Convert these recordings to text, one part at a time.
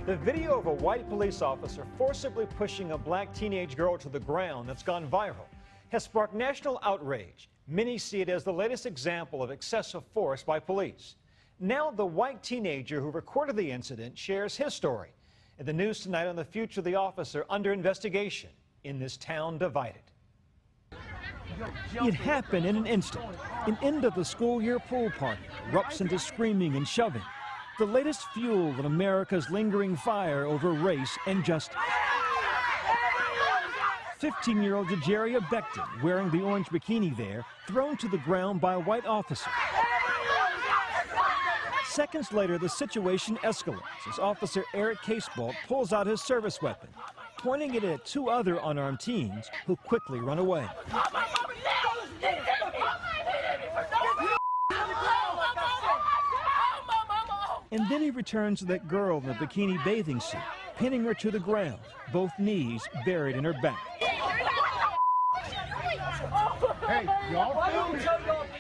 The video of a white police officer forcibly pushing a black teenage girl to the ground that's gone viral has sparked national outrage. Many see it as the latest example of excessive force by police. Now the white teenager who recorded the incident shares his story. In the news tonight on the future of the officer under investigation in this town divided. It happened in an instant. An end of the school year pool party erupts into screaming and shoving. The latest fuel in America's lingering fire over race and justice. 15-year-old Jajeria Becton, wearing the orange bikini there, thrown to the ground by a white officer. Seconds later, the situation escalates as Officer Eric Casebolt pulls out his service weapon, pointing it at two other unarmed teens who quickly run away. And then he returns to that girl in the bikini bathing suit, pinning her to the ground, both knees buried in her back. Hey, y'all.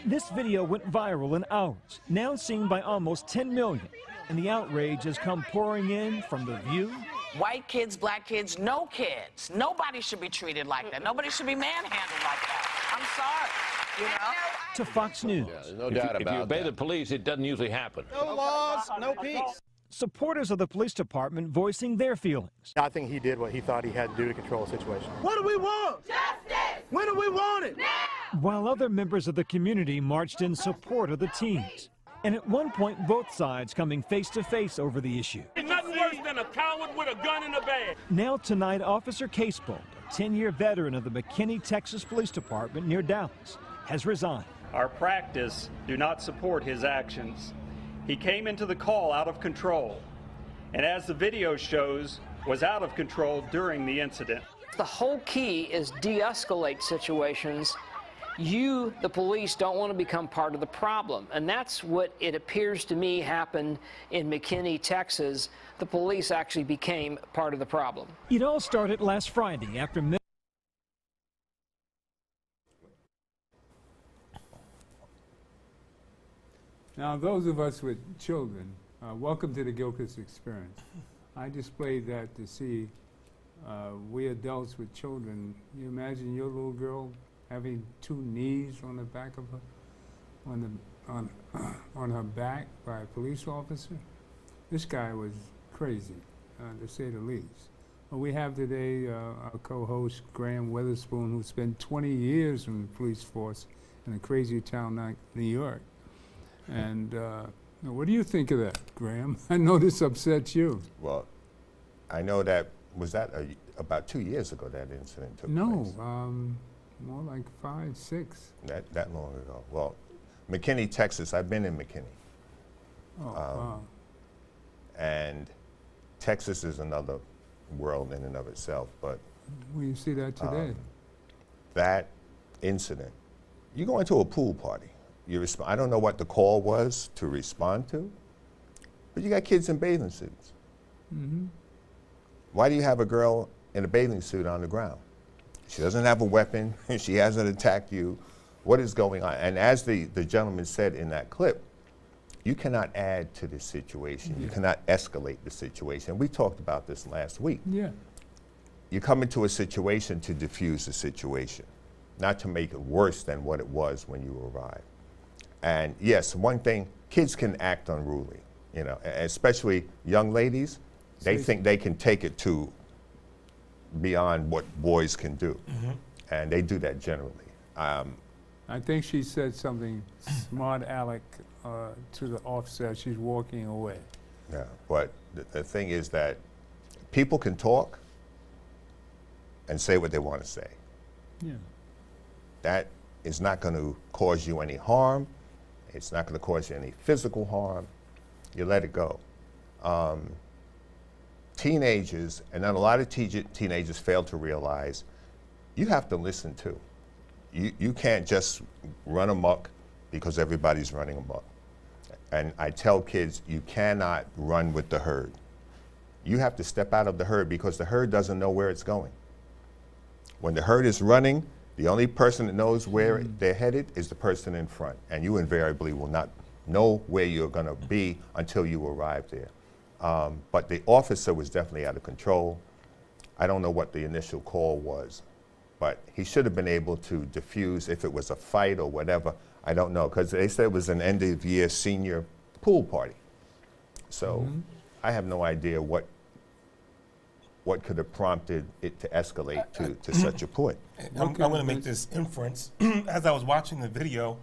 This video went viral in hours, now seen by almost 10 million, and the outrage has come pouring in from The View. White kids, black kids, no kids. Nobody should be treated like that. Nobody should be manhandled like that. I'm sorry, you know? To Fox News. Yeah, there's no doubt about that. If you obey the police, it doesn't usually happen. No laws, no peace. Supporters of the police department voicing their feelings. I think he did what he thought he had to do to control the situation. What do we want? Justice! When do we want it? Now! While other members of the community marched in support of the teens. And at one point, both sides coming face to face over the issue. There's nothing worse than a coward with a gun in the bag. Now tonight, Officer Casebolt, a 10-year veteran of the McKinney, Texas Police Department near Dallas, has resigned. Our practice do not support his actions. He came into the call out of control, and as the video shows, was out of control during the incident. The whole key is de-escalate situations. You, the police, don't want to become part of the problem. And that's what it appears to me happened in McKinney, Texas. The police actually became part of the problem. It all started last Friday after Now, those of us with children, welcome to the Gilchrist experience. I displayed that to see we adults with children. You imagine your little girl having two knees on the back of her, on her back by a police officer. This guy was crazy, to say the least. Well, we have today our co-host Graham Weatherspoon, who spent 20 years in the police force in a crazy town like New York. And what do you think of that, Graham? I know this upsets you. Well, I know that, was that about 2 years ago that incident took place? No, more like 5, 6. That long ago. Well, McKinney, Texas, I've been in McKinney. Oh, wow. And Texas is another world in and of itself, but Well, you see that today. that incident, you go into a pool party, I don't know what the call was to respond to, but you got kids in bathing suits. Mm-hmm. Why do you have a girl in a bathing suit on the ground? She doesn't have a weapon, she hasn't attacked you. What is going on? And as the gentleman said in that clip, you cannot add to the situation. Yeah. You cannot escalate the situation. We talked about this last week. Yeah. You come into a situation to diffuse the situation, not to make it worse than what it was when you arrived. And yes, one thing, kids can act unruly, you know, especially young ladies. They think they can take it to beyond what boys can do. Mm-hmm. And they do that generally. I think she said something smart aleck to the officer as she's walking away. Yeah, but the thing is that people can talk and say what they want to say. Yeah. That is not going to cause you any harm. It's not going to cause you any physical harm. You let it go. Teenagers, and then a lot of teenagers fail to realize, you have to listen too. You can't just run amok because everybody's running amok. And I tell kids, you cannot run with the herd. You have to step out of the herd because the herd doesn't know where it's going. When the herd is running, the only person that knows where they're headed is the person in front. And you invariably will not know where you're going to be until you arrive there. But the officer was definitely out of control. I don't know what the initial call was, but he should have been able to diffuse if it was a fight or whatever. I don't know, because they said it was an end of year senior pool party. So I have no idea what could have prompted it to escalate to such a point. I'm going to make this inference. As I was watching the video,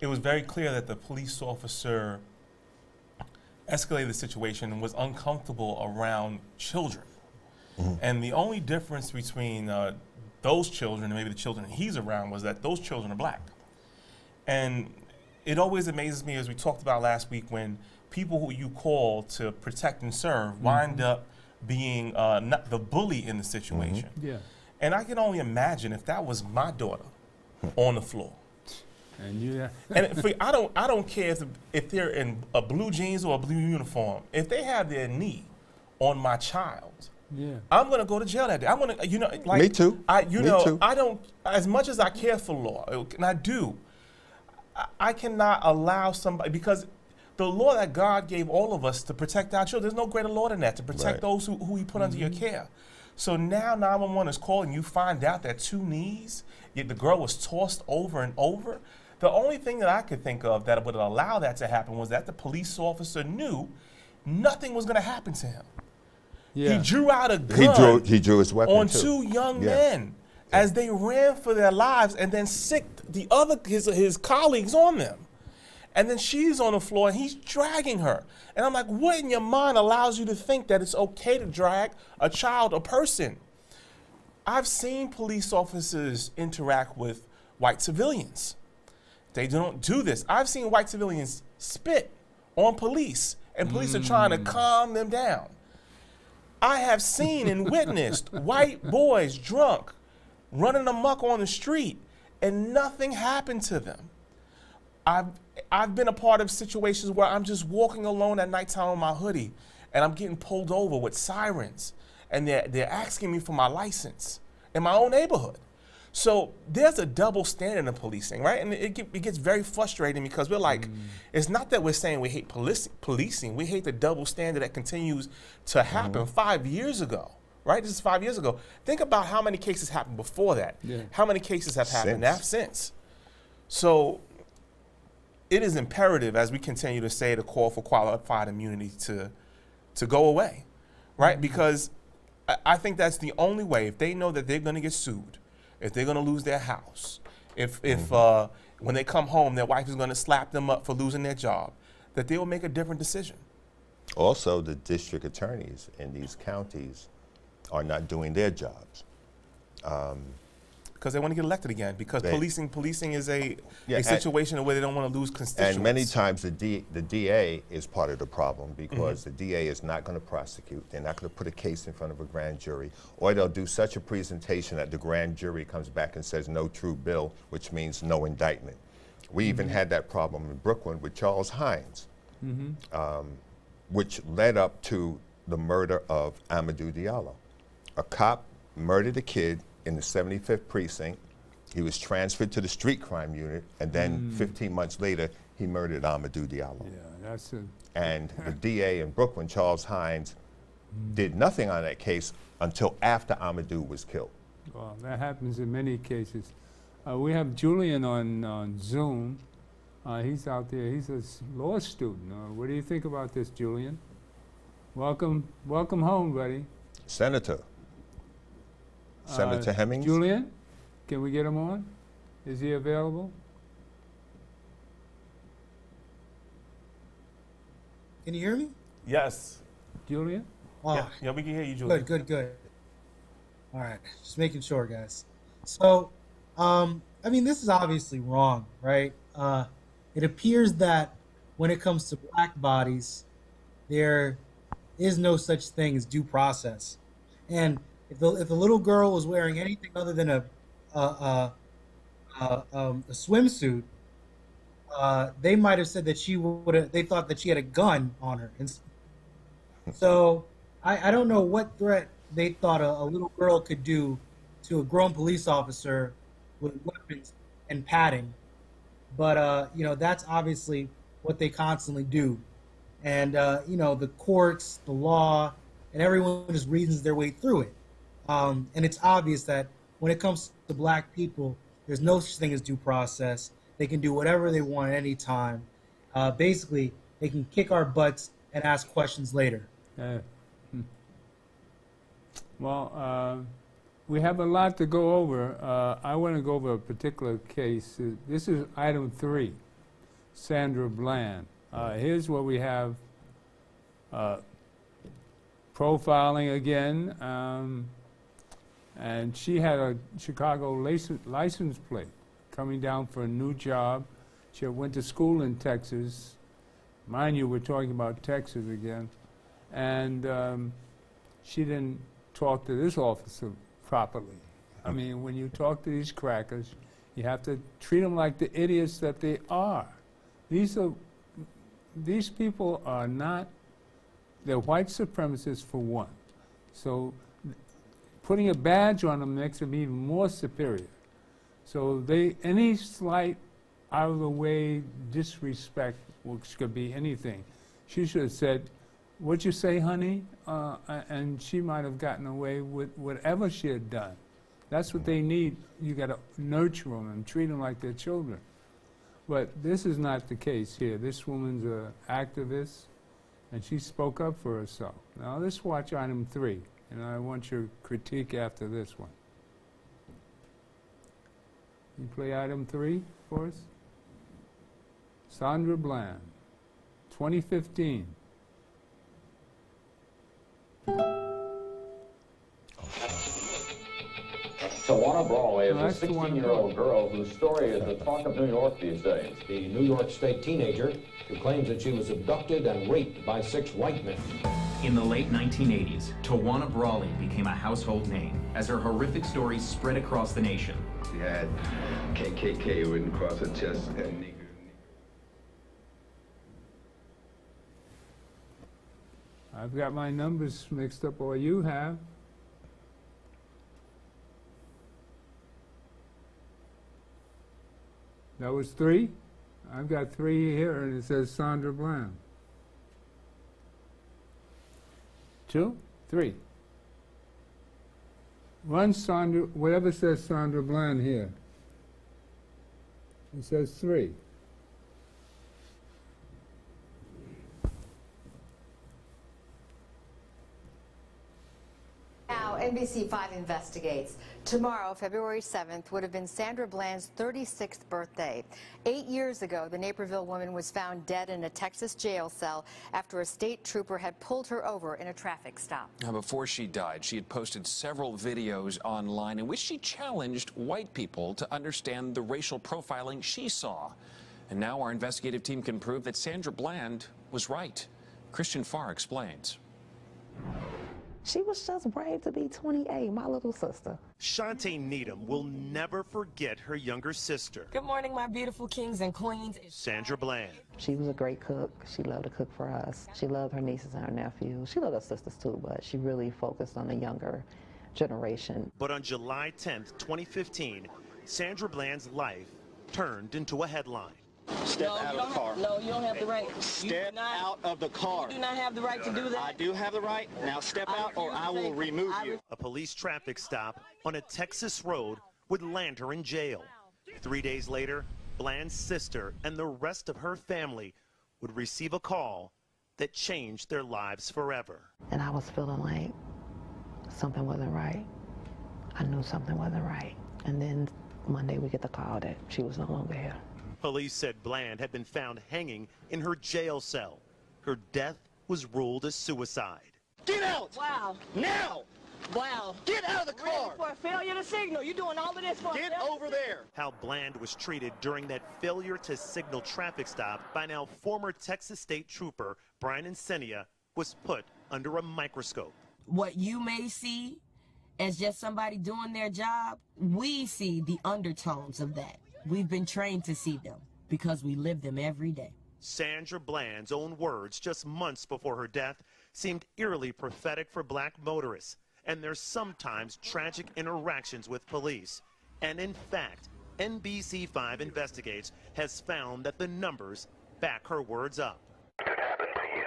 it was very clear that the police officer escalated the situation and was uncomfortable around children. And the only difference between those children and maybe the children he's around was that those children are black. And it always amazes me, as we talked about last week, when people who you call to protect and serve wind up being not the bully in the situation. Yeah. And I can only imagine if that was my daughter on the floor. And you, And I don't care if they're in a blue jeans or a blue uniform. If they have their knee on my child, I'm gonna go to jail that day. I'm gonna, like me too. Me too. I don't, as much as I care for law, and I do, I cannot allow somebody, because the law that God gave all of us to protect our children, there's no greater law than that, to protect those who He put under your care. So now 911 is calling, you find out that 2 knees, yet the girl was tossed over and over. The only thing that I could think of that would allow that to happen was that the police officer knew nothing was going to happen to him. He drew out a gun. He drew his weapon on too. 2 young men as they ran for their lives, and then sicked his colleagues on them. And then she's on the floor and he's dragging her. And I'm like, what in your mind allows you to think that it's okay to drag a child, a person? I've seen police officers interact with white civilians. They don't do this. I've seen white civilians spit on police, and police are trying to calm them down. I have seen and witnessed white boys drunk running amok on the street, and nothing happened to them. I've been a part of situations where I'm just walking alone at nighttime with my hoodie, and I'm getting pulled over with sirens, and they're asking me for my license in my own neighborhood. So there's a double standard in policing, right? And it gets very frustrating, because we're like, it's not that we're saying we hate policing, we hate the double standard that continues to happen. 5 years ago, right? This is 5 years ago. Think about how many cases happened before that. How many cases have happened since? So it is imperative, as we continue to say, to call for qualified immunity to go away, right? Because I think that's the only way. If they know that they're going to get sued, if they're going to lose their house, if when they come home, their wife is going to slap them up for losing their job, that they will make a different decision. Also, the district attorneys in these counties are not doing their jobs. Because they want to get elected again, because policing is a situation where they don't want to lose constituents. And many times the DA is part of the problem, because the DA is not going to prosecute. They're not going to put a case in front of a grand jury, or they'll do such a presentation that the grand jury comes back and says no true bill, which means no indictment. We even had that problem in Brooklyn with Charles Hines, which led up to the murder of Amadou Diallo. A cop murdered a kid in the 75th precinct. He was transferred to the street crime unit, and then 15 months later, he murdered Amadou Diallo. And the DA in Brooklyn, Charles Hines, did nothing on that case until after Amadou was killed. Well, that happens in many cases. We have Julian on Zoom. He's out there. He's a law student. What do you think about this, Julian? Welcome home, buddy. Senator Hemmings? Julian, can we get him on? Is he available? Can you hear me? Yes. Julian? Oh, yeah, we can hear you, Julian. Good. All right, just making sure, guys. So, I mean, this is obviously wrong, right? It appears that when it comes to black bodies, there is no such thing as due process. And if the little girl was wearing anything other than a swimsuit, they might have said that they thought that she had a gun on her. And so I don't know what threat they thought a little girl could do to a grown police officer with weapons and padding. But, that's obviously what they constantly do. And, you know, the courts, the law, and everyone just reasons their way through it. And it's obvious that when it comes to black people, there's no such thing as due process. They can do whatever they want at any time. Basically, they can kick our butts and ask questions later. Well, we have a lot to go over. I want to go over a particular case. This is item 3, Sandra Bland. Here's where we have profiling again. And she had a Chicago license plate coming down for a new job. She went to school in Texas. Mind you, we're talking about Texas again. And she didn't talk to this officer properly. I mean, when you talk to these crackers, you have to treat them like the idiots that they are. These people are not, they're white supremacists for one. So putting a badge on them makes them even more superior. So any slight out of the way disrespect, which could be anything, she should have said, "What'd you say, honey?" And she might have gotten away with whatever she had done. That's what they need. You got to nurture them and treat them like they're children. But this is not the case here. This woman's an activist, and she spoke up for herself. Now let's watch item 3, and I want your critique after this one. You play item 3 for us? Sandra Bland, 2015. Tawana Brawley is a 16-year-old girl whose story is the talk of New York these days. The New York State teenager who claims that she was abducted and raped by 6 white men. In the late 1980s, Tawana Brawley became a household name as her horrific stories spread across the nation. She had KKK written across her chest and nigger. I've got my numbers mixed up, or you have. That was 3? I've got 3 here, and it says Sandra Bland. 2, 3. Run Sandra, whatever says Sandra Bland here. It says 3. Now, NBC5 investigates. Tomorrow, February 7th, would have been Sandra Bland's 36th birthday. 8 years ago, the Naperville woman was found dead in a Texas jail cell after a state trooper had pulled her over in a traffic stop. Now, before she died, she had posted several videos online in which she challenged white people to understand the racial profiling she saw. And now our investigative team can prove that Sandra Bland was right. Christian Farr explains. She was just brave to be 28, my little sister. Shantae Needham will never forget her younger sister. Good morning, my beautiful kings and queens. Sandra Bland. She was a great cook. She loved to cook for us. She loved her nieces and her nephews. She loved her sisters too, but she really focused on the younger generation. But on July 10th, 2015, Sandra Bland's life turned into a headline. Step out of the car. No, you don't have the right. Step out of the car. You do not have the right to do that. I do have the right. Now step out or I will remove you. A police traffic stop on a Texas road would land her in jail. 3 days later, Bland's sister and the rest of her family would receive a call that changed their lives forever. And I was feeling like something wasn't right. I knew something wasn't right. And then Monday we get the call that she was no longer here. Police said Bland had been found hanging in her jail cell. Her death was ruled as suicide. Get out! Wow. Now! Wow. Get out of the car! For a failure to signal. You doing all of this for Get over there! How Bland was treated during that failure to signal traffic stop by now former Texas State Trooper Brian Encenia was put under a microscope. What you may see as just somebody doing their job, we see the undertones of that. We've been trained to see them because we live them every day. Sandra Bland's own words just months before her death seemed eerily prophetic for black motorists and their sometimes tragic interactions with police. And in fact, NBC5 Investigates has found that the numbers back her words up. What happened to you?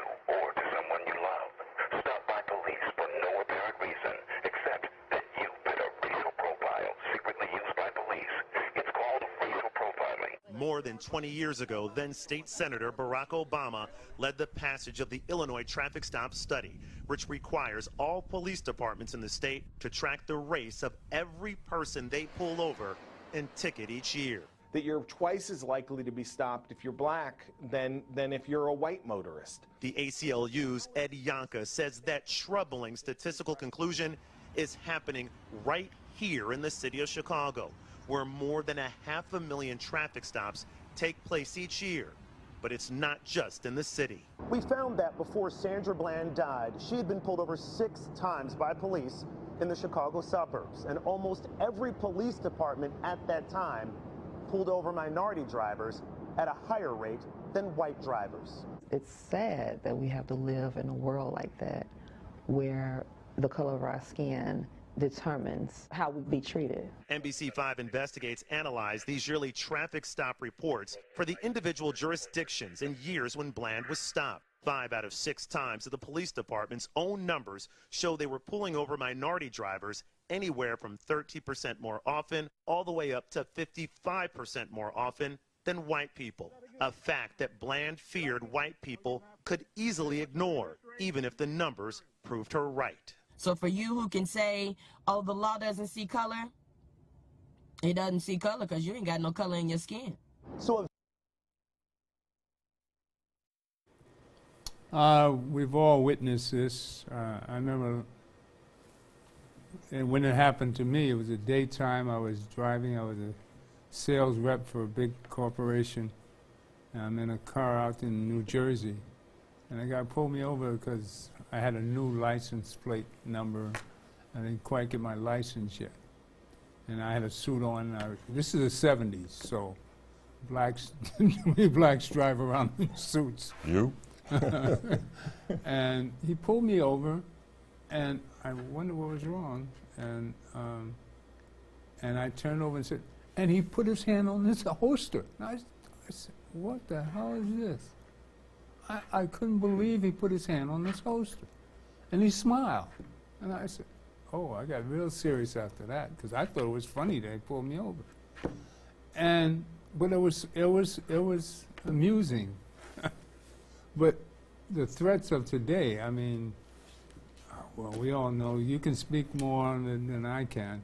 More than 20 years ago, then State Senator Barack Obama led the passage of the Illinois traffic stop study, which requires all police departments in the state to track the race of every person they pull over and ticket each year. That you're twice as likely to be stopped if you're black than if you're a white motorist. The ACLU's Ed Yonka says that troubling statistical conclusion is happening right here in the city of Chicago, where more than 500,000 traffic stops take place each year. But it's not just in the city. We found that before Sandra Bland died, she had been pulled over 6 times by police in the Chicago suburbs, and almost every police department at that time pulled over minority drivers at a higher rate than white drivers. It's sad that we have to live in a world like that, where the color of our skin determines how we be treated. NBC5 Investigates analyzed these yearly traffic stop reports for the individual jurisdictions and years when Bland was stopped. 5 out of 6 times that the police department's own numbers show they were pulling over minority drivers anywhere from 30% more often all the way up to 55% more often than white people. A fact that Bland feared white people could easily ignore, even if the numbers proved her right. So for you who can say, oh, the law doesn't see color, it doesn't see color because you ain't got no color in your skin. So we've all witnessed this. I remember when it happened to me, it was a daytime. I was driving. I was a sales rep for a big corporation. And I'm in a car out in New Jersey. And a guy pulled me over because I had a new license plate number. I didn't quite get my license yet. And I had a suit on. This is the 70s, so we blacks drive around in suits. You? And he pulled me over, and I wondered what was wrong, and I turned over and said, and he put his hand on this holster. And I said, what the hell is this? I couldn't believe he put his hand on this holster, and he smiled, and I said, oh, I got real serious after that because I thought it was funny that he pulled me over, but it was amusing. But the threats of today, I mean, well, we all know. You can speak more on it than I can.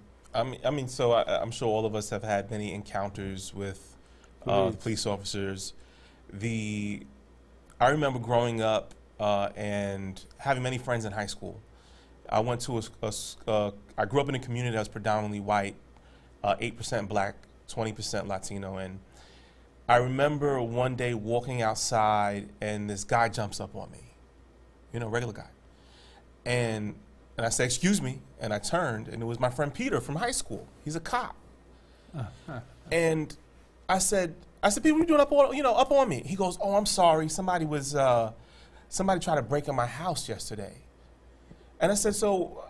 So I'm sure all of us have had many encounters with police officers. I remember growing up and having many friends in high school. I went to I grew up in a community that was predominantly white, 8% black, 20% Latino, and I remember one day walking outside and this guy jumps up on me, regular guy. And I said, excuse me, and I turned, and it was my friend Peter from high school. He's a cop. And I said, Peter, what are you doing up on me? He goes, oh, I'm sorry, somebody tried to break in my house yesterday. And I said, so,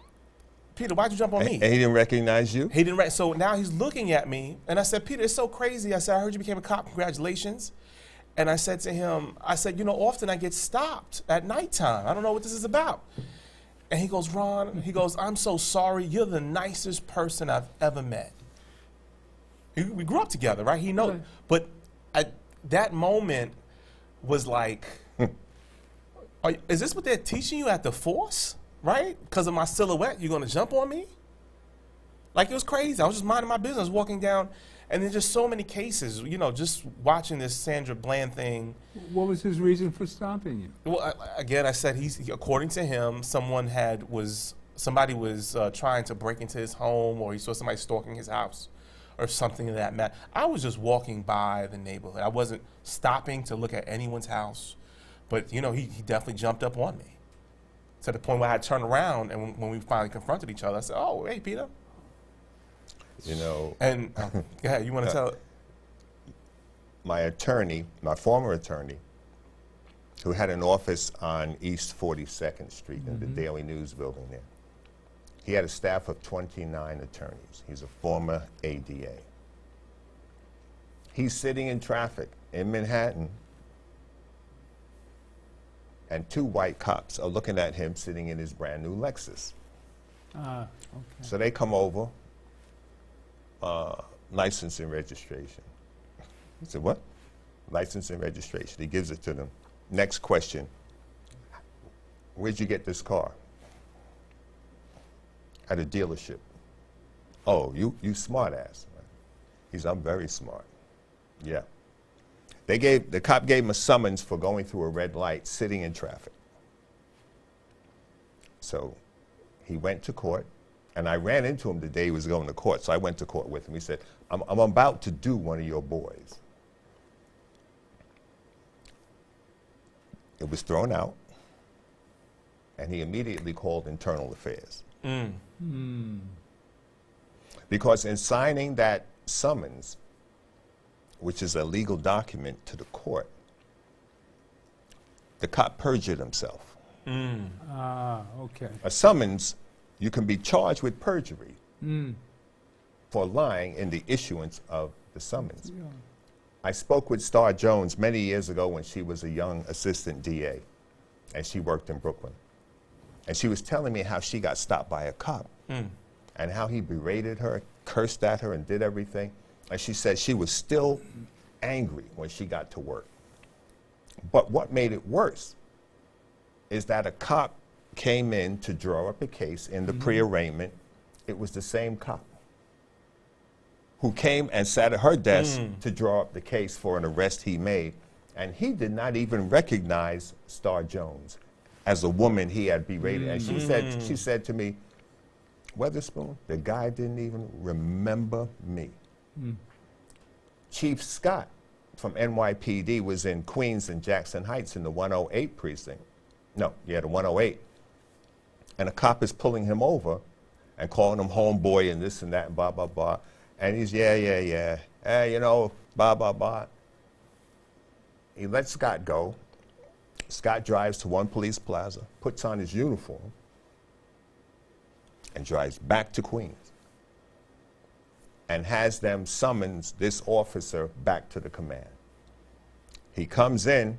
Peter, why'd you jump on me? And he didn't recognize you? He didn't. So now he's looking at me, and I said, Peter, it's so crazy. I said, I heard you became a cop. Congratulations. And I said to him, often I get stopped at nighttime. I don't know what this is about. And he goes, Ron, I'm so sorry. You're the nicest person I've ever met. We grew up together, right? He knows. But that moment was like, is this what they're teaching you at the force? Right? Because of my silhouette, you're going to jump on me? Like, it was crazy. I was just minding my business, walking down, and there's just so many cases, just watching this Sandra Bland thing. What was his reason for stopping you? Well, again, I said according to him, somebody was trying to break into his home, or he saw somebody stalking his house or something of that matter. I was just walking by the neighborhood. I wasn't stopping to look at anyone's house, but, he definitely jumped up on me. To the point where I turned around, and when we finally confronted each other, I said, oh, hey, Peter. And go ahead, you want to tell? My former attorney, who had an office on East 42nd Street in the Daily News building there, he had a staff of 29 attorneys. He's a former ADA. He's sitting in traffic in Manhattan, and 2 white cops are looking at him sitting in his brand new Lexus. Okay. So they come over, license and registration. He said, what? License and registration. He gives it to them. Next question. Where'd you get this car? At a dealership. Oh, you smart ass. He said, I'm very smart. Yeah. The cop gave him a summons for going through a red light, sitting in traffic. So he went to court, and I ran into him the day he was going to court, so I went to court with him. He said, I'm about to do one of your boys. It was thrown out, and he immediately called Internal Affairs. Because in signing that summons, which is a legal document to the court, the cop perjured himself. Okay. A summons, you can be charged with perjury for lying in the issuance of the summons. Yeah. I spoke with Star Jones many years ago when she was a young assistant DA, and she worked in Brooklyn. And she was telling me how she got stopped by a cop and how he berated her, cursed at her, and did everything. And she said she was still angry when she got to work. But what made it worse is that a cop came in to draw up a case in the pre-arraignment. It was the same cop who came and sat at her desk to draw up the case for an arrest he made. And he did not even recognize Star Jones as a woman he had berated. And she said to me, Weatherspoon, the guy didn't even remember me. Chief Scott from NYPD was in Queens and Jackson Heights in the 108 precinct. No, yeah, the 108. And a cop is pulling him over and calling him homeboy and this and that and blah, blah, blah. And he's, yeah. You know, blah, blah, blah. He lets Scott go. Scott drives to One Police Plaza, puts on his uniform, and drives back to Queens and has them summons this officer back to the command. He comes in,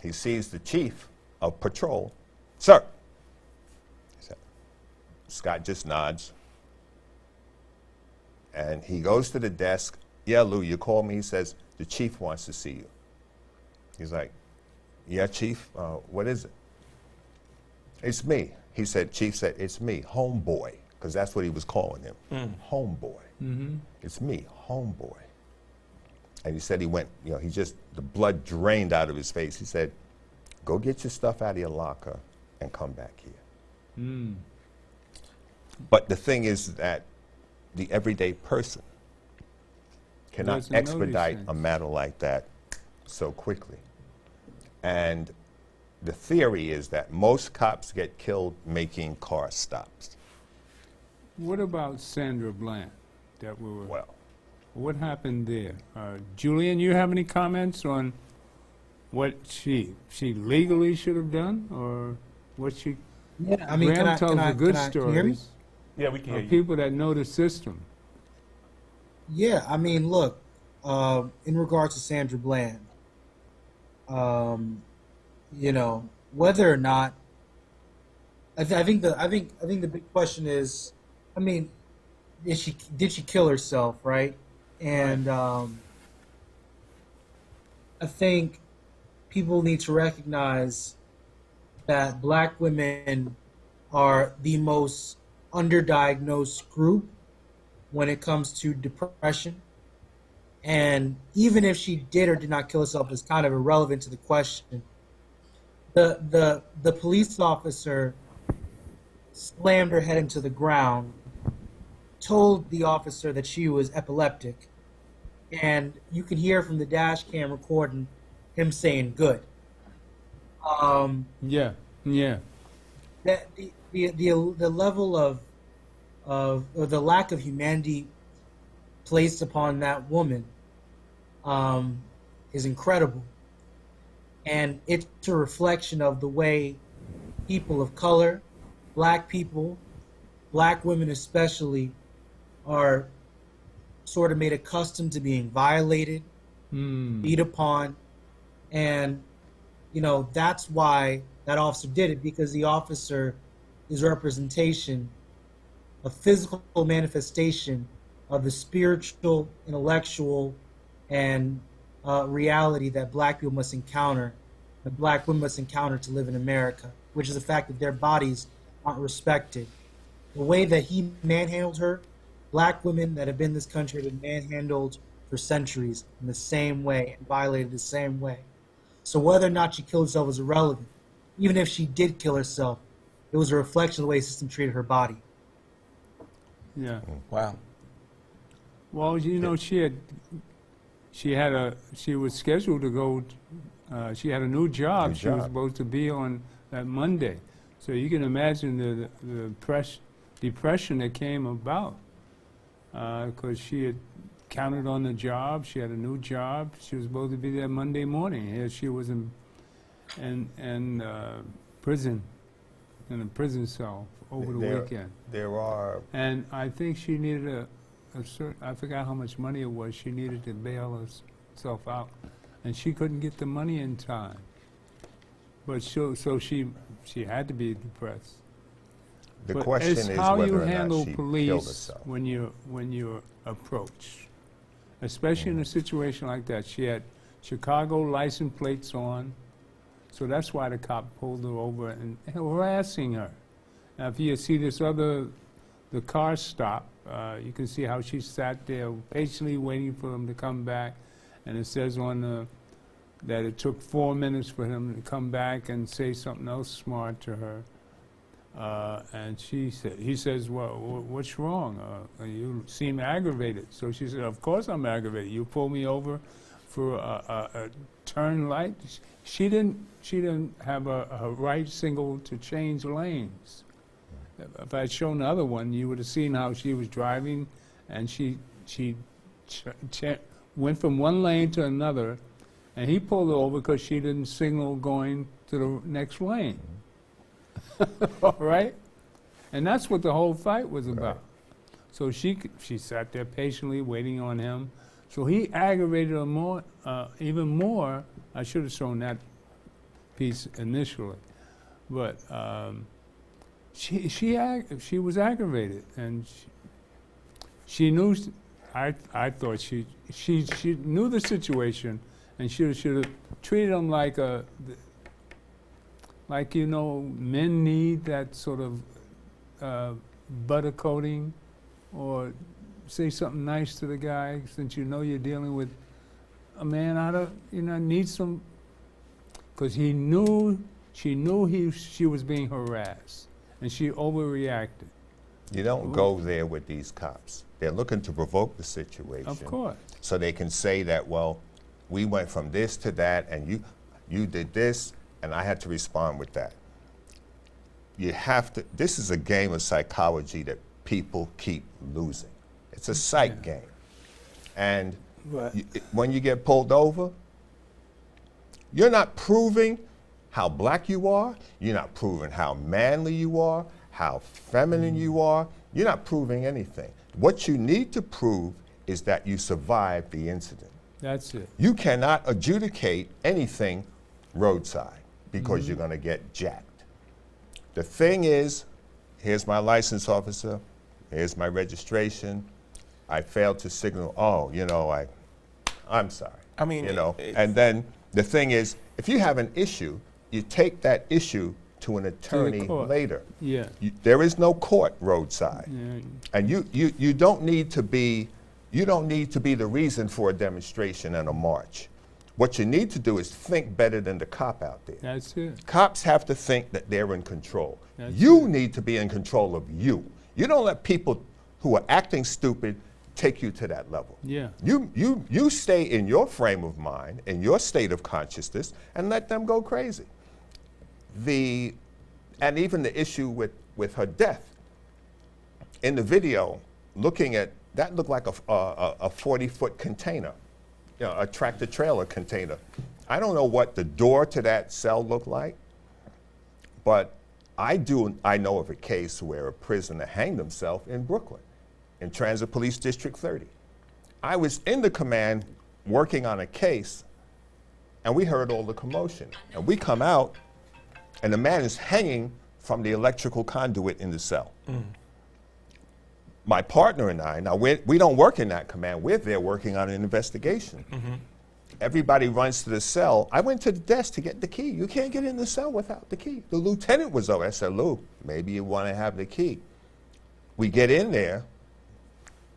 he sees the chief of patrol. Sir. Scott just nods. And he goes to the desk. Yeah, Lou, you called me. He says, the chief wants to see you. He's like, yeah, chief, what is it? It's me. He said, chief said, it's me, homeboy, because that's what he was calling him, homeboy. It's me, homeboy. And he said he went, you know, the blood drained out of his face. He said, go get your stuff out of your locker and come back here. But the thing is that the everyday person cannot expedite a matter like that so quickly. And the theory is that most cops get killed making car stops. What about Sandra Bland? What happened there? Julian, you have any comments on what she legally should have done, or what she? Yeah, I mean, Graham tells the good can you hear me? stories. Yeah, we can hear you. People that know the system. Yeah, I mean, look, in regards to Sandra Bland, you know, whether or not, I think the big question is, I mean, did she kill herself, right? And I think people need to recognize that Black women are the most underdiagnosed group when it comes to depression. And even if she did or did not kill herself is kind of irrelevant to the question. The police officer slammed her head into the ground, told the officer that she was epileptic, and you can hear from the dash cam recording him saying good. Yeah. That the level of or the lack of humanity placed upon that woman is incredible. And it's a reflection of the way people of color, Black people, Black women especially, are sort of made accustomed to being violated, beat upon. And, you know, that's why that officer did it, because the officer is representation, a physical manifestation of the spiritual, intellectual, and reality that black people must encounter, that black women must encounter to live in America, which is the fact that their bodies aren't respected. The way that he manhandled her, black women that have been in this country have been manhandled for centuries in the same way and violated the same way. So whether or not she killed herself is irrelevant. Even if she did kill herself, it was a reflection of the way the system treated her body. Yeah. Wow. Well, you know, she was scheduled to go. She had a new job. She was supposed to be on that Monday. So you can imagine the depression that came about because she had counted on the job. She had a new job. She was supposed to be there Monday morning. Here she was in prison, in a prison cell over the weekend. And I think she needed a certain, I forgot how much money it was, she needed to bail herself out. And she couldn't get the money in time. But so she had to be depressed. The question is how whether you or not handle she police killed herself. when you're approached, especially in a situation like that. She had Chicago license plates on, so that's why the cop pulled her over and harassing her. Now, if you see the car stop, you can see how she sat there patiently waiting for him to come back, and it says on that it took 4 minutes for him to come back and say something else smart to her. And he says, well, what's wrong? You seem aggravated. So she said, of course I'm aggravated. You pulled me over for a turn light. She didn't have a right signal to change lanes. If I had shown the other one, you would have seen how she was driving, and she went from one lane to another, and he pulled her over because she didn't signal going to the next lane. All right? And that's what the whole fight was about. So she sat there patiently waiting on him. So he aggravated her more, even more. I should have shown that piece initially. But she was aggravated, and she knew. I thought she knew the situation, and should have treated him like you know, men need that sort of butter coating, or say something nice to the guy since you know you're dealing with a man needs some, because she knew she was being harassed, and she overreacted. You don't go there with these cops. They're looking to provoke the situation. Of course. So they can say that, well, we went from this to that, and you did this, and I had to respond with that. You have to, this is a game of psychology that people keep losing. It's a psych game. And when you get pulled over, you're not proving how black you are, you're not proving how manly you are, how feminine you are, you're not proving anything. What you need to prove is that you survived the incident. That's it. You cannot adjudicate anything roadside because you're going to get jacked. The thing is, here's my license officer, here's my registration, I failed to signal, oh, you know, I'm sorry. I mean, you know, and then the thing is, if you have an issue, you take that issue to an attorney later. Yeah. There is no court roadside. Yeah. And you don't need to be the reason for a demonstration and a march. What you need to do is think better than the cop out there. That's it. Cops have to think that they're in control. That's you need to be in control of you. You don't let people who are acting stupid take you to that level. Yeah. You stay in your frame of mind, in your state of consciousness, and let them go crazy. And even the issue with her death. In the video, looking at, that looked like a 40-foot container, you know, a tractor trailer container. I don't know what the door to that cell looked like, but I know of a case where a prisoner hanged himself in Brooklyn, in Transit Police District 30. I was in the command working on a case, and we heard all the commotion. And we come out, and the man is hanging from the electrical conduit in the cell. my partner and I, now we don't work in that command. We're there working on an investigation. Everybody runs to the cell. I went to the desk to get the key. You can't get in the cell without the key. The lieutenant was over. I said, Lou, maybe you want to have the key. We get in there,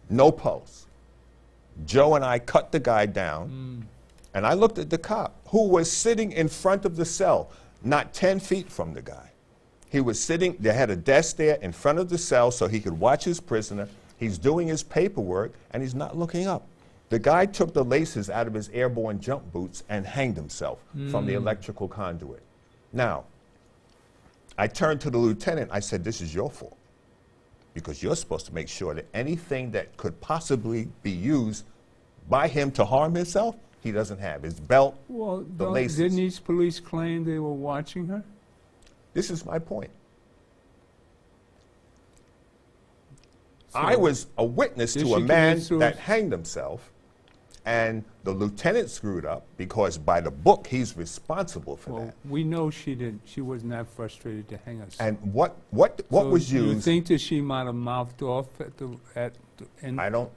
no pulse. Joe and I cut the guy down, and I looked at the cop who was sitting in front of the cell, not 10 feet from the guy. He was sitting, they had a desk there in front of the cell so he could watch his prisoner. He's doing his paperwork, and he's not looking up. The guy took the laces out of his airborne jump boots and hanged himself from the electrical conduit. Now, I turned to the lieutenant. I said, this is your fault, because you're supposed to make sure that anything that could possibly be used by him to harm himself, he doesn't have. His belt, Well, the laces. didn't these police claim they were watching her? This is my point. So I was a witness did to a she man commit suicide? that hanged himself, and the lieutenant screwed up because by the book, he's responsible for that. We know she didn't. She wasn't that frustrated to hang herself. And what was used? You think that she might have mouthed off and I don't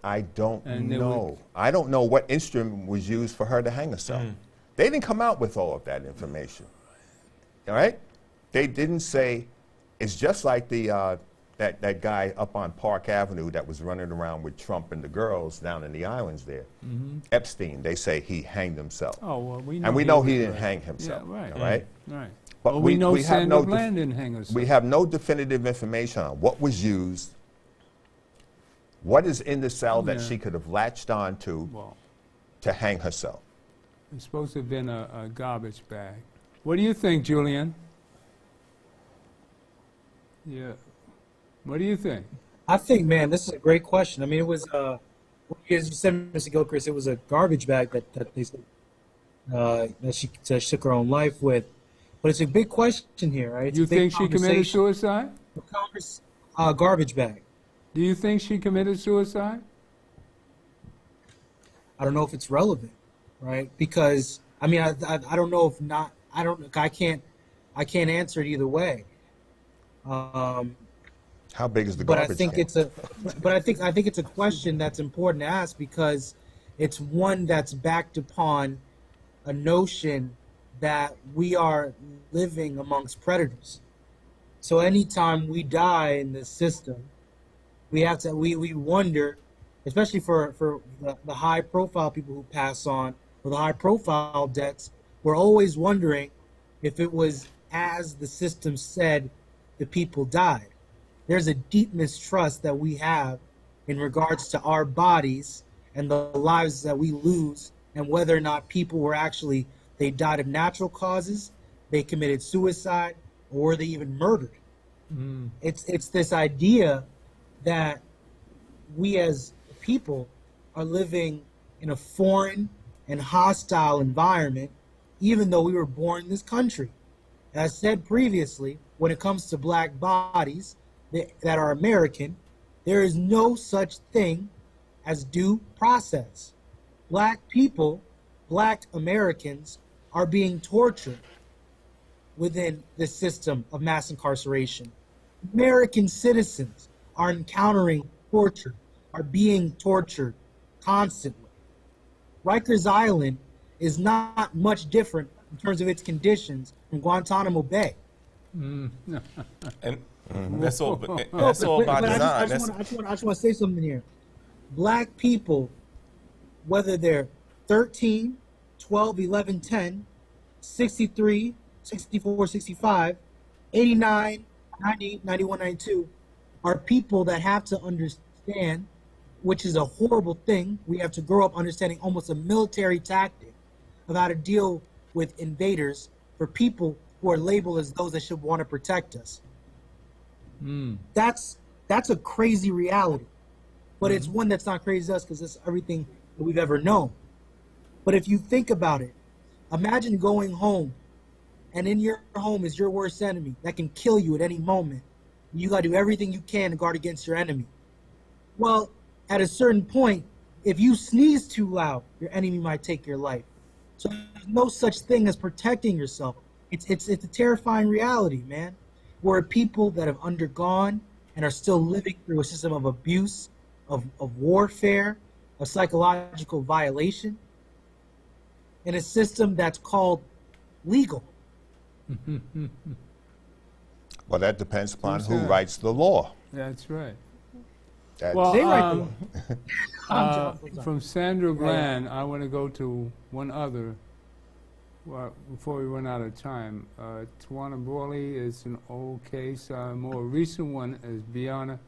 and they know. I don't know what instrument was used for her to hang herself. They didn't come out with all of that information. All right? They didn't say. It's just like the that guy up on Park Avenue that was running around with Trump and the girls down in the islands there. Epstein. They say he hanged himself. Oh well, we know. And we know he didn't hang himself. Yeah, right. All right. Right. But well, we know have Sandra no Bland didn't hang herself. We have no definitive information on what was used, what is in the cell that she could have latched on to hang herself. It's supposed to have been a garbage bag. What do you think, Julian? Yeah. What do you think? I think, man, this is a great question. I mean, it was, as you said, Mr. Gilchrist, it was a garbage bag that they said that she took her own life with. But it's a big question here, right? It's You a big think she committed suicide? Congress, garbage bag. Do you think she committed suicide? I don't know if it's relevant, right? Because I mean, I don't know if not. I can't answer it either way. How big is the but garbage I think can? I think it's a question that's important to ask because it's one that's backed upon a notion that we are living amongst predators. So anytime we die in this system, we wonder, especially for the high profile people who pass on or the high profile deaths, we're always wondering if it was as the system said the people died. There's a deep mistrust that we have in regards to our bodies and the lives that we lose and whether or not people were actually, they died of natural causes, they committed suicide, or they even murdered. It's this idea that we as people are living in a foreign and hostile environment, even though we were born in this country. As said previously, when it comes to black bodies that are American, there is no such thing as due process. Black people, black Americans, are being tortured within the system of mass incarceration. American citizens are encountering torture, are being tortured constantly. Rikers Island is not much different in terms of its conditions from Guantanamo Bay. And that's all by design. I just want to say something here. Black people, whether they're 13, 12, 11, 10, 63, 64, 65, 89, 90, 91, 92, are people that have to understand, which is a horrible thing. We have to grow up understanding almost a military tactic of how to deal with invaders for people who are labeled as those that should want to protect us. That's a crazy reality, but it's one that's not crazy to us because it's everything that we've ever known. But if you think about it, imagine going home and in your home is your worst enemy that can kill you at any moment. You got to do everything you can to guard against your enemy. Well, at a certain point, if you sneeze too loud, your enemy might take your life. So there's no such thing as protecting yourself. It's a terrifying reality, man. We're people that have undergone and are still living through a system of abuse, of warfare, of psychological violation, in a system that's called legal. Well, that depends upon who writes the law. That's right. Well, they write the law. From Sandra Bland, I want to go to one other before we run out of time. Tawana Brawley is an old case. A more recent one is Breonna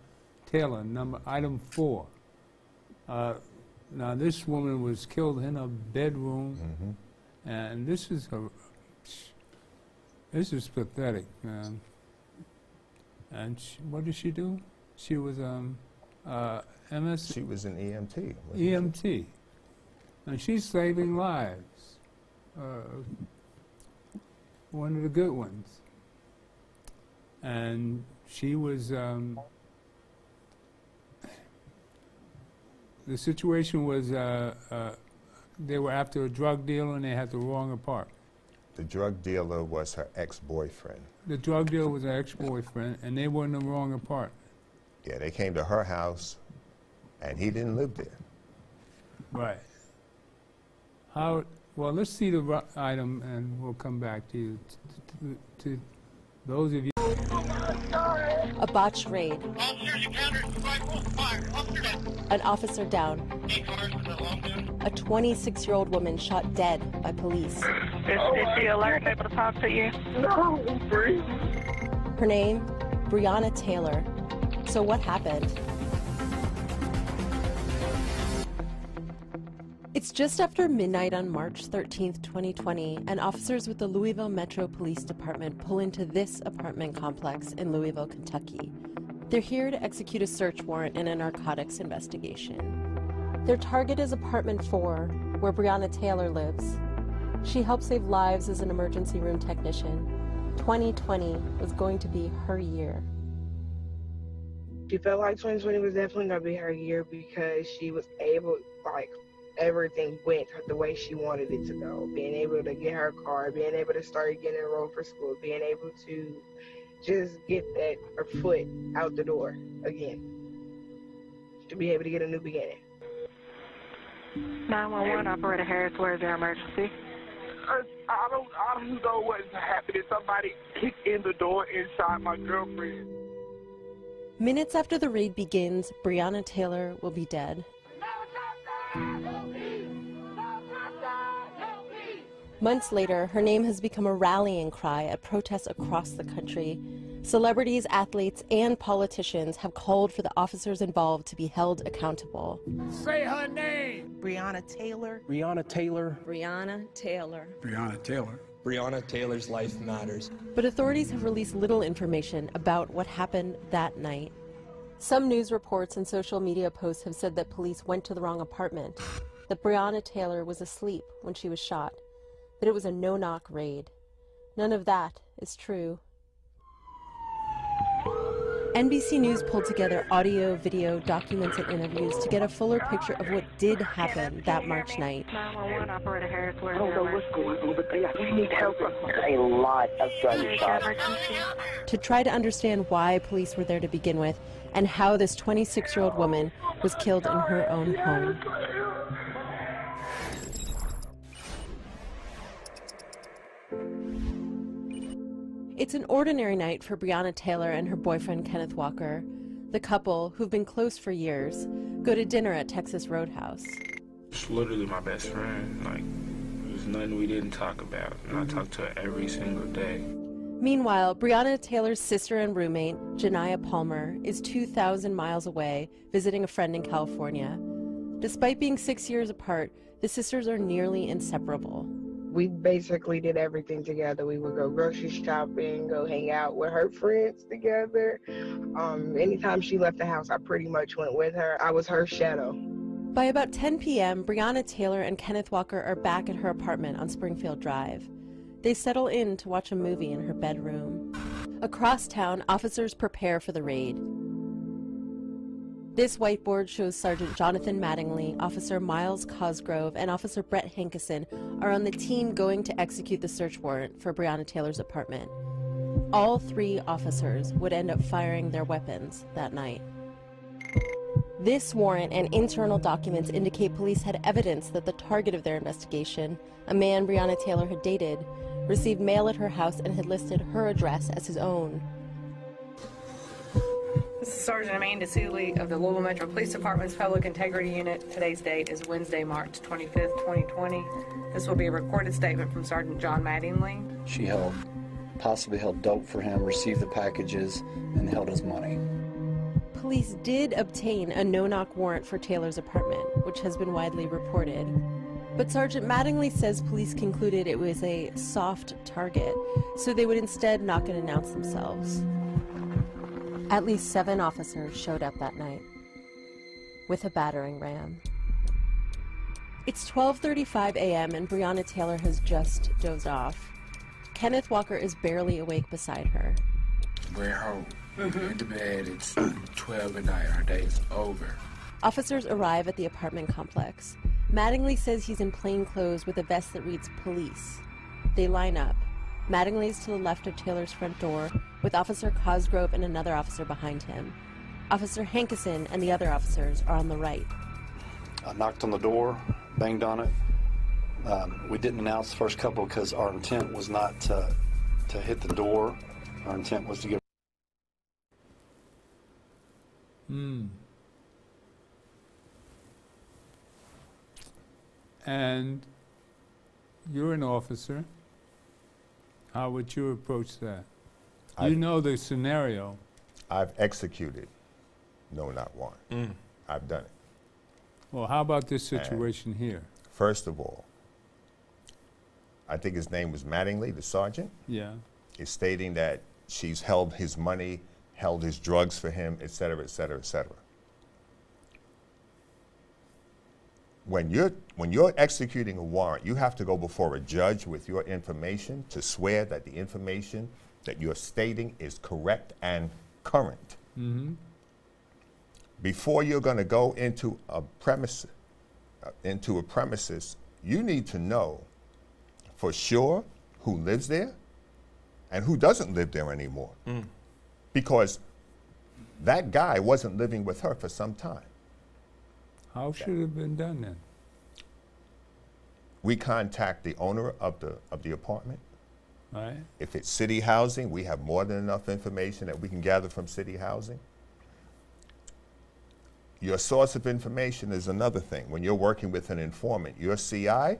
Taylor, item 4. Now, this woman was killed in a bedroom, and this is pathetic, man. And what did she do? She was MS. She was an EMT. EMT, and she's saving lives. One of the good ones. And she was. The situation was they were after a drug dealer and they had the wrong apartment. The drug dealer was her ex-boyfriend. The drug dealer was her ex-boyfriend, and they were in the wrong apartment. Yeah, they came to her house, and he didn't live there. Right. Well, let's see the item, and we'll come back to you. To those of you. A botched raid. An officer down. A 26-year-old woman shot dead by police. Is the alert able to talk to you? No, free. Her name, Breonna Taylor. So what happened? It's just after midnight on March 13th, 2020, and officers with the Louisville Metro Police Department pull into this apartment complex in Louisville, Kentucky. They're here to execute a search warrant in a narcotics investigation. Their target is apartment 4, where Breonna Taylor lives. She helped save lives as an emergency room technician. 2020 was going to be her year. She felt like 2020 was definitely going to be her year because she was able, everything went the way she wanted it to go. Being able to get her car, being able to start getting enrolled for school, being able to just get her foot out the door again. To be able to get a new beginning. 911 operator Harris, where's your emergency? I don't know what's happening. Somebody kicked in the door inside my girlfriend. Minutes after the raid begins, Breonna Taylor will be dead. Months later, her name has become a rallying cry at protests across the country. Celebrities, athletes, and politicians have called for the officers involved to be held accountable. Say her name! Breonna Taylor. Breonna Taylor. Breonna Taylor. Breonna Taylor. Breonna Taylor's life matters. But authorities have released little information about what happened that night. Some news reports and social media posts have said that police went to the wrong apartment, that Breonna Taylor was asleep when she was shot, that it was a no-knock raid. None of that is true. NBC News pulled together audio, video, documents, and interviews to get a fuller picture of what did happen that March night. 911 operator Harris, where's I don't know what's going on, but we need help. A lot of gunshots. To try to understand why police were there to begin with, and how this 26-year-old woman was killed in her own home. It's an ordinary night for Breonna Taylor and her boyfriend Kenneth Walker. The couple, who've been close for years, go to dinner at Texas Roadhouse. She's literally my best friend. There's nothing we didn't talk about, and I talk to her every single day. Meanwhile, Breonna Taylor's sister and roommate, Janiyah Palmer, is 2,000 miles away, visiting a friend in California. Despite being 6 years apart, the sisters are nearly inseparable. We basically did everything together. We would go grocery shopping, go hang out with her friends together. Anytime she left the house, I pretty much went with her. I was her shadow. By about 10 p.m., Breonna Taylor and Kenneth Walker are back at her apartment on Springfield Drive. They settle in to watch a movie in her bedroom. Across town, officers prepare for the raid. This whiteboard shows Sergeant Jonathan Mattingly, Officer Miles Cosgrove, and Officer Brett Hankison are on the team going to execute the search warrant for Breonna Taylor's apartment. All 3 officers would end up firing their weapons that night. This warrant and internal documents indicate police had evidence that the target of their investigation, a man Breonna Taylor had dated, received mail at her house and had listed her address as his own. This is Sergeant Amanda Seeley of the Louisville Metro Police Department's Public Integrity Unit. Today's date is Wednesday, March 25th, 2020. This will be a recorded statement from Sergeant John Mattingly. She possibly held dope for him, received the packages, and held his money. Police did obtain a no-knock warrant for Taylor's apartment, which has been widely reported. But Sergeant Mattingly says police concluded it was a soft target, so they would instead knock and announce themselves. At least 7 officers showed up that night with a battering ram. It's 12:35 a.m. and Breonna Taylor has just dozed off. Kenneth Walker is barely awake beside her. We're home. Into bed. It's 12 at night. Our day's over. Officers arrive at the apartment complex. Mattingly says he's in plain clothes with a vest that reads police. They line up. Mattingly is to the left of Taylor's front door, with Officer Cosgrove and another officer behind him. Officer Hankison and the other officers are on the right. I knocked on the door, banged on it. We didn't announce the first couple because our intent was not to hit the door. Our intent was to get... And you're an officer. How would you approach that? You know the scenario. I've executed no-knock warrant. I've done it. Well, how about this situation here? First of all, I think his name was Mattingly, the sergeant. Yeah. Is stating that she's held his money, held his drugs for him, et cetera, et cetera, et cetera. When you're executing a warrant, you have to go before a judge with your information to swear that the information that you're stating is correct and current. Before you're going to go into a premises, you need to know for sure who lives there and who doesn't live there anymore. Because that guy wasn't living with her for some time. How should it have been done then? We contact the owner of the apartment. Right. If it's city housing, we have more than enough information that we can gather from city housing. Your source of information is another thing. When you're working with an informant, your CI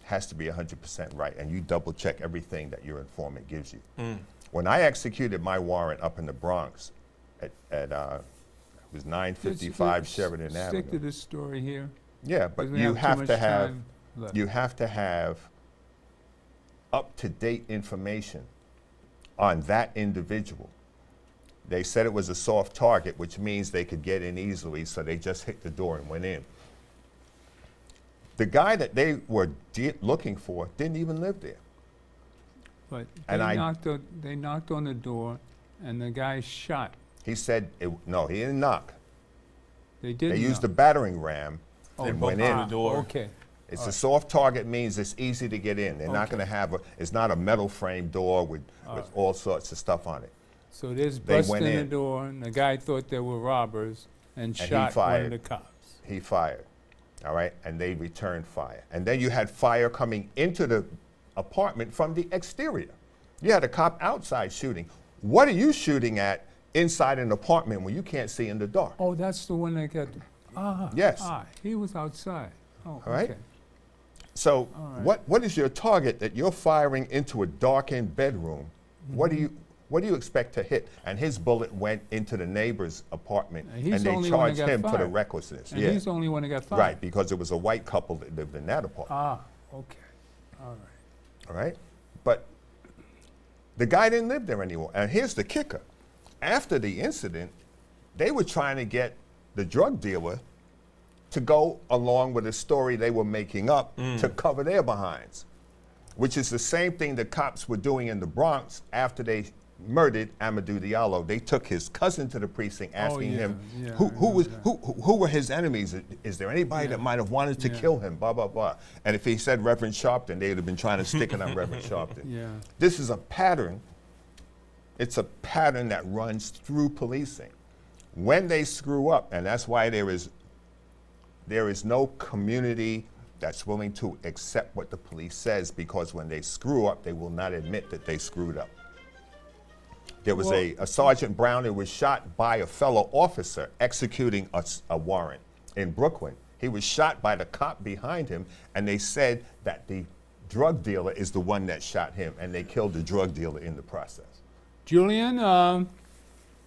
has to be 100% right, and you double check everything that your informant gives you. When I executed my warrant up in the Bronx at it was 955 Sheridan Avenue. Stick to this story here. Yeah, but you have to have up-to-date information on that individual. They said it was a soft target, which means they could get in easily, so they just hit the door and went in. The guy that they were looking for didn't even live there. But they knocked on the door, and the guy shot. He said, no, he didn't knock. They didn't. They used a battering ram and went in. The door. Okay. It's a soft target, means it's easy to get in. They're not going to have it's not a metal frame door with all sorts of stuff on it. So there's busting in the door, and the guy thought they were robbers and shot one of the cops. He fired, all right, and they returned fire. And then you had fire coming into the apartment from the exterior. You had a cop outside shooting. What are you shooting at inside an apartment when you can't see in the dark? Oh, that's the one that got... Yes. He was outside. Oh, all right. Okay. So what is your target that you're firing into a darkened bedroom? What do you expect to hit? And his bullet went into the neighbor's apartment, and they charged him for the recklessness. And he's the only one that got fired. Right, because it was a white couple that lived in that apartment. Okay. All right. All right? But the guy didn't live there anymore. And here's the kicker. After the incident, they were trying to get the drug dealer to go along with a story they were making up to cover their behinds, which is the same thing the cops were doing in the Bronx after they murdered Amadou Diallo. They took his cousin to the precinct asking him who were his enemies. Is there anybody that might have wanted to kill him, blah, blah, blah. And if he said Reverend Sharpton, they would have been trying to stick it on Reverend Sharpton. This is a pattern It's a pattern that runs through policing. When they screw up, and that's why there is no community that's willing to accept what the police says, because when they screw up, they will not admit that they screwed up. There was a Sergeant Brown who was shot by a fellow officer executing a warrant in Brooklyn. He was shot by the cop behind him, and they said that the drug dealer is the one that shot him, and they killed the drug dealer in the process. Julian,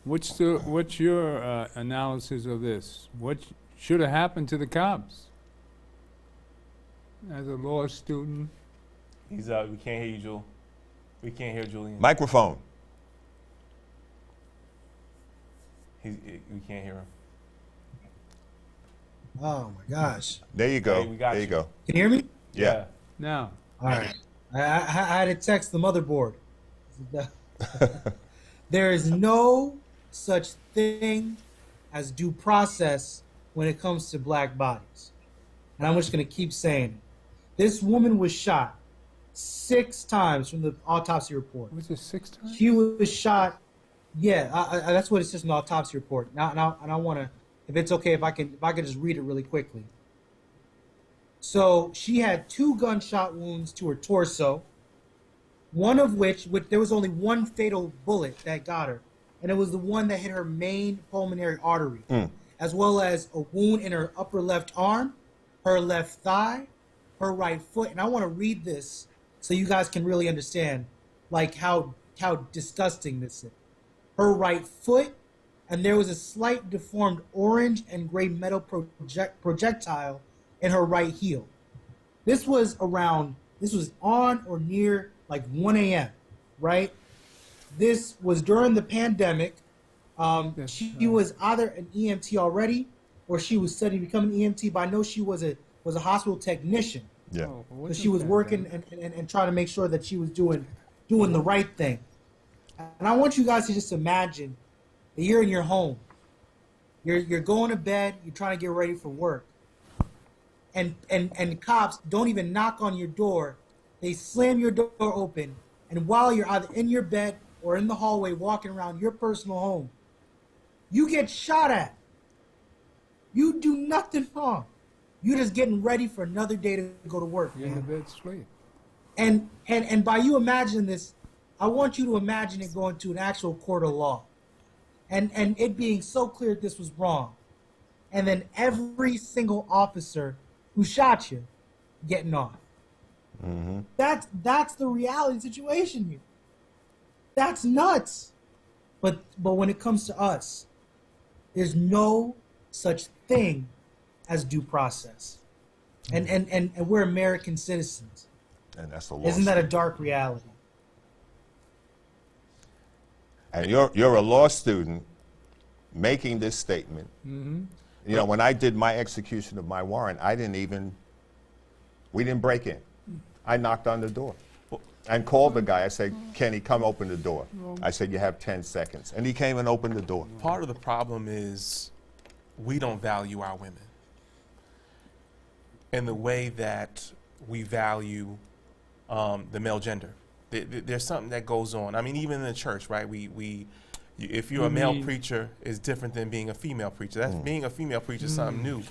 what's your analysis of this? What should have happened to the cops? As a law student. He's we can't hear you, Jul. We can't hear Julian. Microphone. We can't hear him. Oh my gosh. There you go. Hey, we got there you go. Can you hear me? Yeah. Now. All right. I had to text the motherboard. There is no such thing as due process when it comes to black bodies. And I'm just going to keep saying it. This woman was shot 6 times from the autopsy report. Was it 6 times? She was shot. Yeah, that's what it says in the autopsy report. Now, and I want to, if it's okay, if I could just read it really quickly. So she had 2 gunshot wounds to her torso, one of which there was only one fatal bullet that got her, and it was the one that hit her main pulmonary artery, as well as a wound in her upper left arm, her left thigh, her right foot. And I want to read this so you guys can really understand like how disgusting this is. Her right foot, and there was a slight deformed orange and gray metal projectile in her right heel. This was on or near like 1 a.m., right? This was during the pandemic. She was either an EMT already or she was studying to become an EMT, but I know she was a hospital technician. Yeah. So she was working and trying to make sure that she was doing the right thing. And I want you guys to just imagine that you're in your home. You're going to bed, you're trying to get ready for work. And cops don't even knock on your door. They slam your door open, and while you're either in your bed or in the hallway walking around your personal home, you get shot at. You do nothing wrong. You're just getting ready for another day to go to work. You're in the bed sleep. And by you imagining this, I want you to imagine it going to an actual court of law. And it being so clear that this was wrong. And then every single officer who shot you getting off. Mm-hmm. That's the reality situation here. That's nuts. But when it comes to us, there's no such thing as due process. And we're American citizens. And that's the law. Isn't that a dark reality? And you're a law student making this statement. Mm-hmm. You know, when I did my execution of my warrant, we didn't break in. I knocked on the door and called the guy. I said, Kenny, come open the door. I said, you have 10 seconds. And he came and opened the door. Part of the problem is we don't value our women in the way that we value the male gender. There's something that goes on. I mean, even in the church, right? If you're a male preacher, is different than being a female preacher. That's being a female preacher is something new.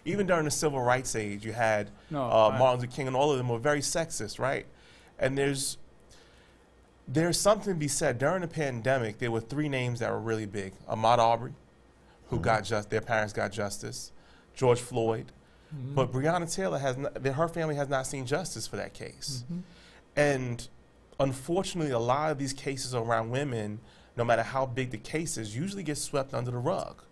Even during the civil rights age, you had Martin Luther King, and all of them were very sexist, right? And there's something to be said. During the pandemic, there were 3 names that were really big: Ahmaud Arbery, who their parents got justice; George Floyd, but Breonna Taylor her family has not seen justice for that case. And unfortunately, a lot of these cases around women, no matter how big the case is, usually get swept under the rug.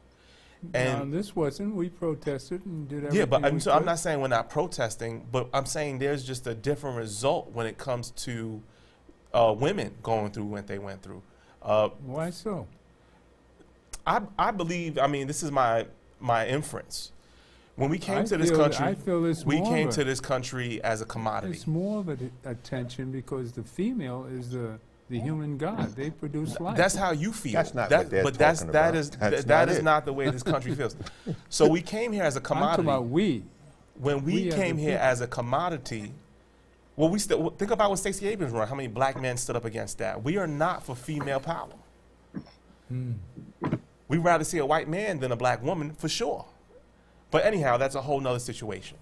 And this wasn't. We protested and did everything. Yeah, but I'm not saying we're not protesting, but I'm saying there's just a different result when it comes to women going through what they went through. Why so? I believe, I mean, this is my inference. When we came to this country, we came to this country as a commodity. It's more of an attention because the female is the human god. They produce life. That's how you feel. That's not what they're talking about. That is not the way this country feels. So we came here as a commodity. I'm talking about we. When we came here as a commodity, Well, we still think about when Stacey Abrams ran. How many black men stood up against that? We are not for female power. We'd rather see a white man than a black woman, for sure. But anyhow, that's a whole nother situation.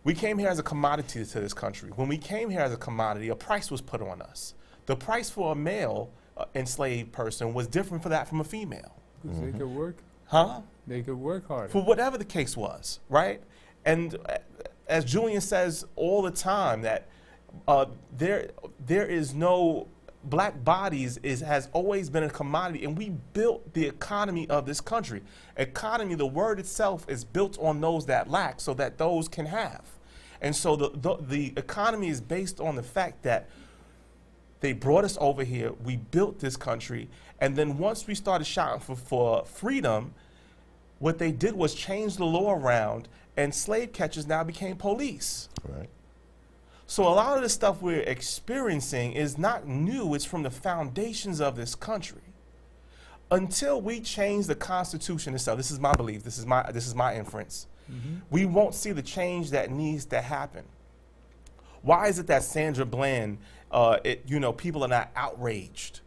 We came here as a commodity to this country. When we came here as a commodity, a price was put on us. The price for a male enslaved person was different for that from a female. Because they could work. Huh? They could work harder. For whatever the case was, right? And as Julian says all the time, that there is no black bodies has always been a commodity, and we built the economy of this country. Economy, the word itself, is built on those that lack so that those can have. And so the economy is based on the fact that they brought us over here, we built this country, and then once we started shouting for freedom, what they did was change the law around, and slave catchers now became police. Right. So a lot of the stuff we're experiencing is not new, it's from the foundations of this country. Until we change the Constitution itself, this is my belief, this is my inference, we won't see the change that needs to happen. Why is it that Sandra Bland, people are not outraged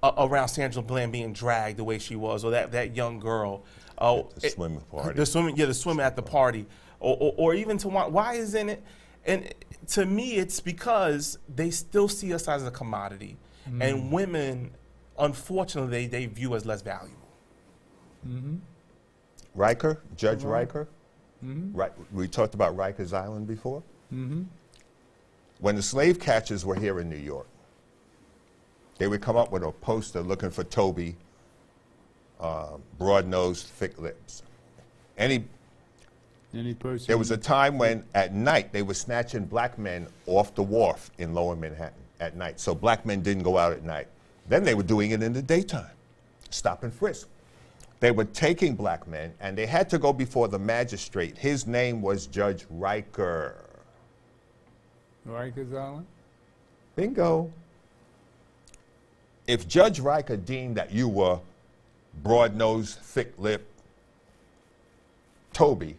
around Sandra Bland being dragged the way she was, or that young girl? The swimming party. The swimming at the party. Or even to why isn't it? And to me, it's because they still see us as a commodity, and women, unfortunately, they view as less valuable. Riker, Judge Riker. Right, we talked about Rikers Island before. When the slave catchers were here in New York, they would come up with a poster looking for Toby, broad-nosed, thick lips. Any person. There was a time when at night they were snatching black men off the wharf in Lower Manhattan at night. So black men didn't go out at night. Then they were doing it in the daytime, stop and frisk. They were taking black men, and they had to go before the magistrate. His name was Judge Riker. Rikers Island? Bingo. If Judge Riker deemed that you were broad-nosed, thick-lipped Toby,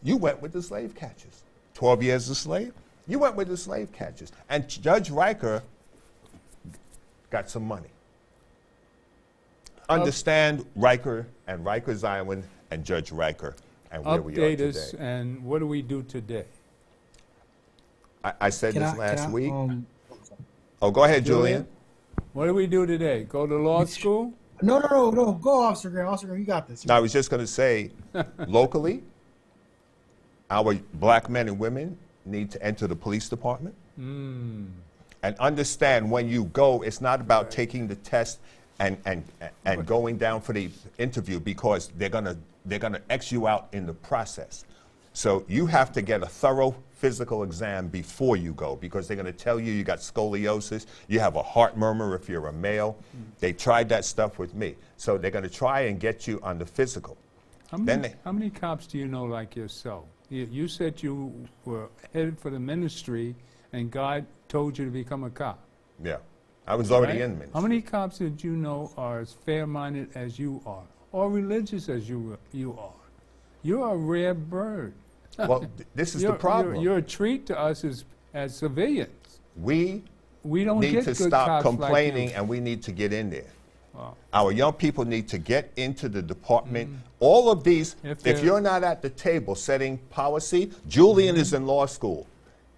you went with the slave catchers. 12 years a slave, you went with the slave catchers. And Judge Riker got some money. Understand Riker and Rikers Island and Judge Riker and where we are today. Update us, and what do we do today? I said this last week. Oh, go ahead, Julian. What do we do today? Go to law school? No. Go, Officer Graham. Officer Graham, you got this. No, I was just going to say, locally, our black men and women need to enter the police department. And understand when you go, it's not about taking the test and going down for the interview, because they're gonna X you out in the process. So you have to get a thorough physical exam before you go, because they're going to tell you got scoliosis, you have a heart murmur if you're a male. They tried that stuff with me. So they're going to try and get you on the physical. How many cops do you know like yourself? You said you were headed for the ministry, and God told you to become a cop. Yeah, I was already Right? in ministry. How many cops did you know are as fair-minded as you are, or religious as you are? You're a rare bird. Well, this is the problem. You're a treat to us as civilians. We don't need get to good stop cops complaining, like you. and we need to get in there. Wow. Our young people need to get into the department. All of these, if you're not at the table setting policy, Julian is in law school.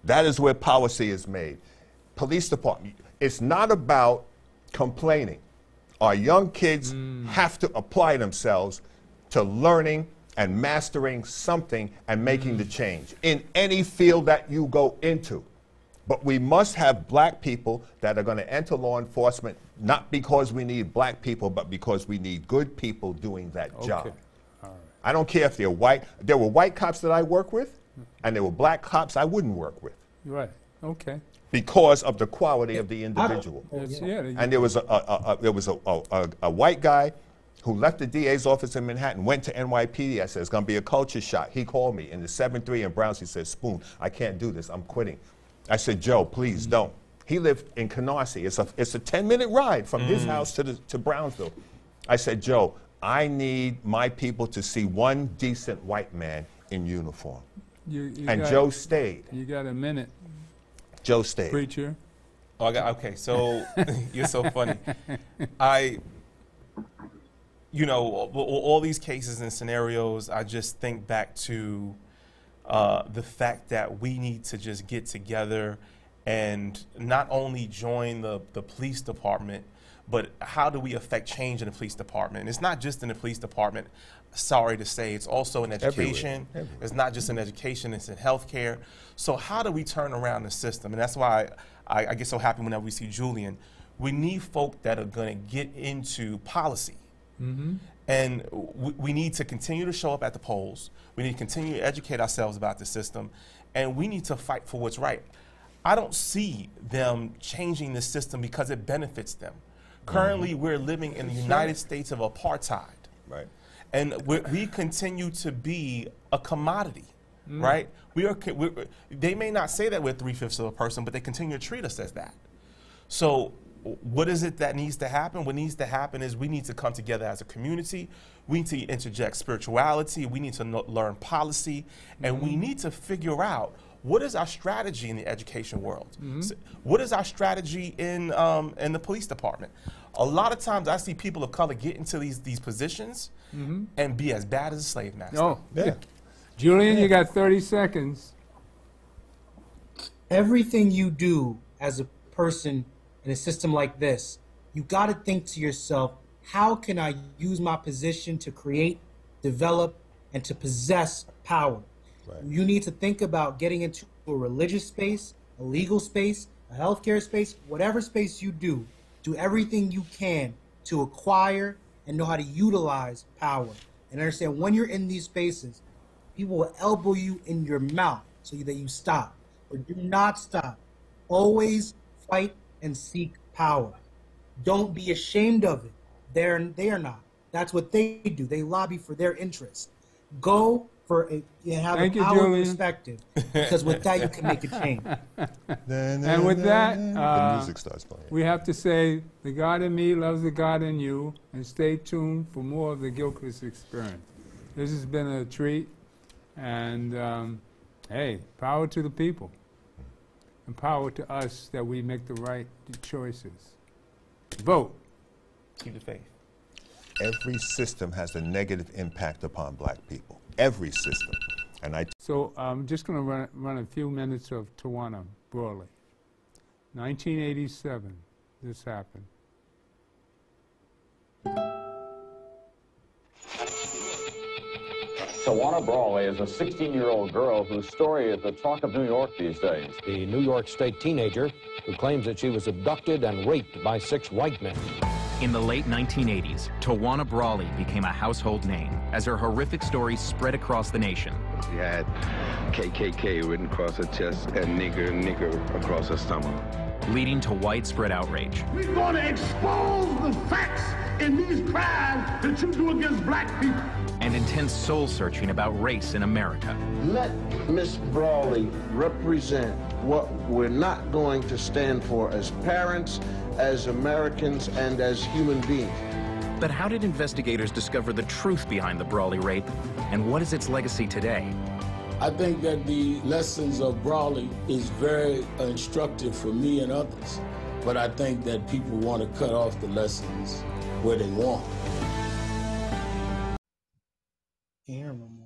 That is where policy is made. Police department. It's not about complaining. Our young kids have to apply themselves to learning and mastering something and making the change in any field that you go into. But we must have black people that are going to enter law enforcement, not because we need black people, but because we need good people doing that job. All right. I don't care if they're white. There were white cops that I work with, and there were black cops I wouldn't work with. Right. Okay. Because of the quality of the individual. And there was a white guy who left the DA's office in Manhattan, went to NYPD. I said, it's going to be a culture shock. He called me in the 7-3 in Browns. He said, Spoon, I can't do this. I'm quitting. I said, Joe, please don't. He lived in Canarsie. It's a 10-minute ride from his house to Brownsville. I said, Joe, I need my people to see one decent white man in uniform. And Joe stayed. You got a minute. Joe State. Preacher. Oh, okay, so you're so funny. You know, all these cases and scenarios, I just think back to the fact that we need to just get together and not only join the police department, but how do we affect change in the police department? And it's not just in the police department, sorry to say, it's also in education. Everywhere. It's not just in education, it's in healthcare. So how do we turn around the system? And that's why I get so happy whenever we see Julian. We need folk that are gonna get into policy. Mm-hmm. And we need to continue to show up at the polls. We need to continue to educate ourselves about the system. And we need to fight for what's right. I don't see them changing the system because it benefits them. Currently, we're living in the United States of apartheid. Right. And we continue to be a commodity, right? They may not say that we're 3/5 of a person, but they continue to treat us as that. So what is it that needs to happen? What needs to happen is we need to come together as a community. We need to interject spirituality. We need to learn policy. And we need to figure out what is our strategy in the education world? So what is our strategy in the police department? A lot of times I see people of color get into these positions and be as bad as a slave master. Oh, yeah. Julian, you got 30 seconds. Everything you do as a person in a system like this, you got to think to yourself, how can I use my position to create, develop, and to possess power? Right. You need to think about getting into a religious space, a legal space, a healthcare space, whatever space you do everything you can to acquire and know how to utilize power. And understand when you're in these spaces, people will elbow you in your mouth so that you stop. But do not stop. Always fight and seek power. Don't be ashamed of it. They are not. That's what they do. They lobby for their interests. Go for have a power perspective, because with that you can make a change. And with that, the music starts playing. We have to say, the God in me loves the God in you, and stay tuned for more of the Gilchrist Experience. This has been a treat, and hey, power to the people, and power to us that we make the right choices. Vote. Keep the faith. Every system has a negative impact upon black people. Every system. So I'm just going to run a few minutes of Tawana Brawley. 1987, this happened. Tawana Brawley is a 16-year-old girl whose story is the talk of New York these days. The New York State teenager who claims that she was abducted and raped by 6 white men. In the late 1980s, Tawana Brawley became a household name as her horrific stories spread across the nation. She had KKK written across her chest and nigger across her stomach. Leading to widespread outrage. We're going to expose the facts in these crimes that you do against black people. And intense soul-searching about race in America. Let Miss Brawley represent what we're not going to stand for as parents, as Americans, and as human beings. But how did investigators discover the truth behind the Brawley rape, and what is its legacy today? I think that the lessons of Brawley is very instructive for me and others, but I think that people want to cut off the lessons where they want. Can't remember.